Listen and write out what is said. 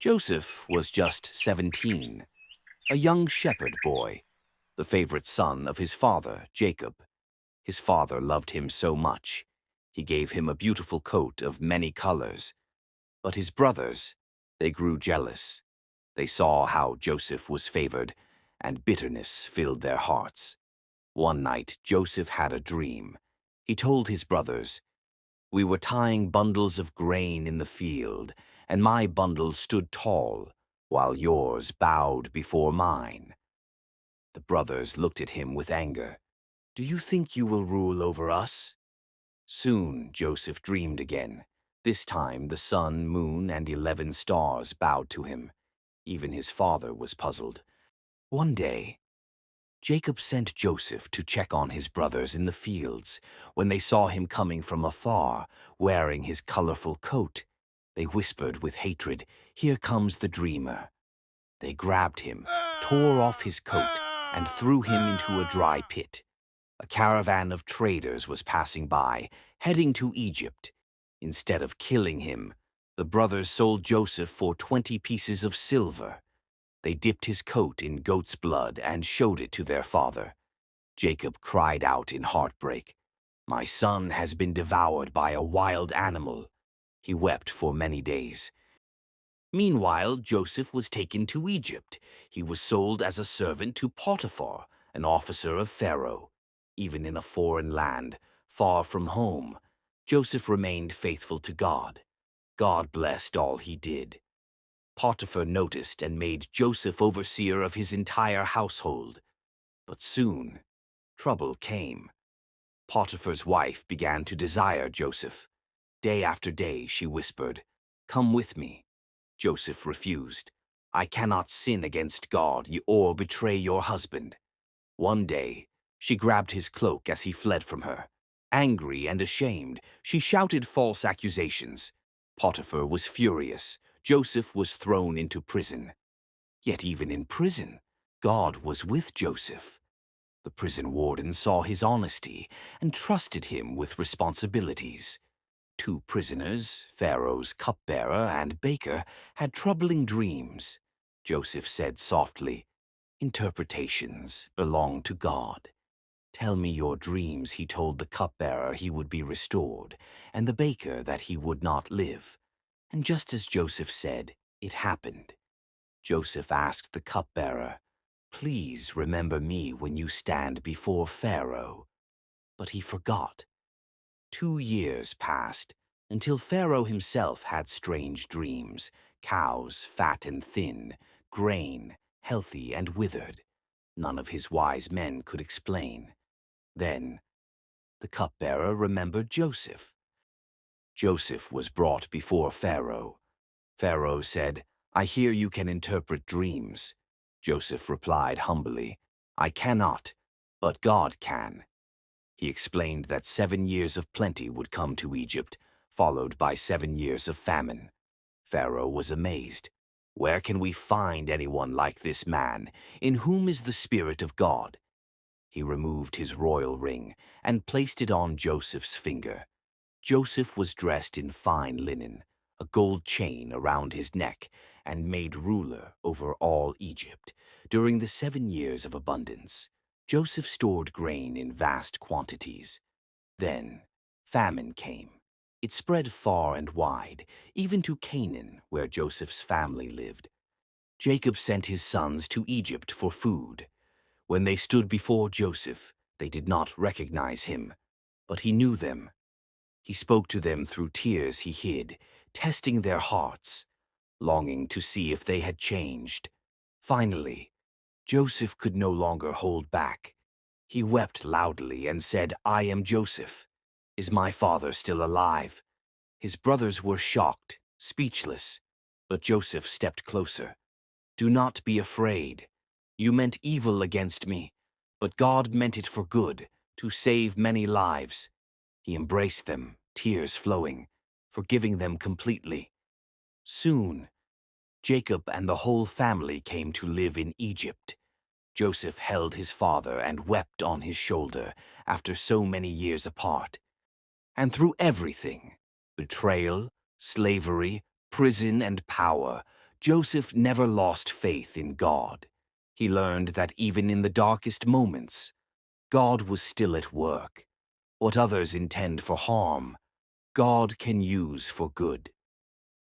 Joseph was just 17, a young shepherd boy, the favorite son of his father, Jacob. His father loved him so much. He gave him a beautiful coat of many colors. But his brothers, they grew jealous. They saw how Joseph was favored, and bitterness filled their hearts. One night, Joseph had a dream. He told his brothers, "We were tying bundles of grain in the field, and my bundle stood tall, while yours bowed before mine." The brothers looked at him with anger. "Do you think you will rule over us?" Soon Joseph dreamed again. This time the sun, moon, and 11 stars bowed to him. Even his father was puzzled. One day, Jacob sent Joseph to check on his brothers in the fields. When they saw him coming from afar, wearing his colorful coat, they whispered with hatred, "Here comes the dreamer." They grabbed him, tore off his coat, and threw him into a dry pit. A caravan of traders was passing by, heading to Egypt. Instead of killing him, the brothers sold Joseph for 20 pieces of silver. They dipped his coat in goat's blood and showed it to their father. Jacob cried out in heartbreak, "My son has been devoured by a wild animal." He wept for many days. Meanwhile, Joseph was taken to Egypt. He was sold as a servant to Potiphar, an officer of Pharaoh. Even in a foreign land, far from home, Joseph remained faithful to God. God blessed all he did. Potiphar noticed and made Joseph overseer of his entire household. But soon, trouble came. Potiphar's wife began to desire Joseph. Day after day, she whispered, "Come with me." Joseph refused. "I cannot sin against God or betray your husband." One day, she grabbed his cloak as he fled from her. Angry and ashamed, she shouted false accusations. Potiphar was furious. Joseph was thrown into prison. Yet even in prison, God was with Joseph. The prison warden saw his honesty and trusted him with responsibilities. Two prisoners, Pharaoh's cupbearer and baker, had troubling dreams. Joseph said softly, "Interpretations belong to God. Tell me your dreams." He told the cupbearer he would be restored, and the baker that he would not live. And just as Joseph said, it happened. Joseph asked the cupbearer, "Please remember me when you stand before Pharaoh." But he forgot. 2 years passed, until Pharaoh himself had strange dreams: cows, fat and thin, grain, healthy and withered. None of his wise men could explain. Then, the cupbearer remembered Joseph. Joseph was brought before Pharaoh. Pharaoh said, "I hear you can interpret dreams." Joseph replied humbly, "I cannot, but God can." He explained that 7 years of plenty would come to Egypt, followed by 7 years of famine. Pharaoh was amazed. "Where can we find anyone like this man? In whom is the Spirit of God?" He removed his royal ring and placed it on Joseph's finger. Joseph was dressed in fine linen, a gold chain around his neck, and made ruler over all Egypt. During the 7 years of abundance, Joseph stored grain in vast quantities. Then famine came. It spread far and wide, even to Canaan, where Joseph's family lived. Jacob sent his sons to Egypt for food. When they stood before Joseph, they did not recognize him, but he knew them. He spoke to them through tears he hid, testing their hearts, longing to see if they had changed. Finally, Joseph could no longer hold back. He wept loudly and said, "I am Joseph. Is my father still alive?" His brothers were shocked, speechless, but Joseph stepped closer. "Do not be afraid. You meant evil against me, but God meant it for good, to save many lives." He embraced them, tears flowing, forgiving them completely. Soon, Jacob and the whole family came to live in Egypt. Joseph held his father and wept on his shoulder after so many years apart. And through everything, betrayal, slavery, prison, and power, Joseph never lost faith in God. He learned that even in the darkest moments, God was still at work. What others intend for harm, God can use for good.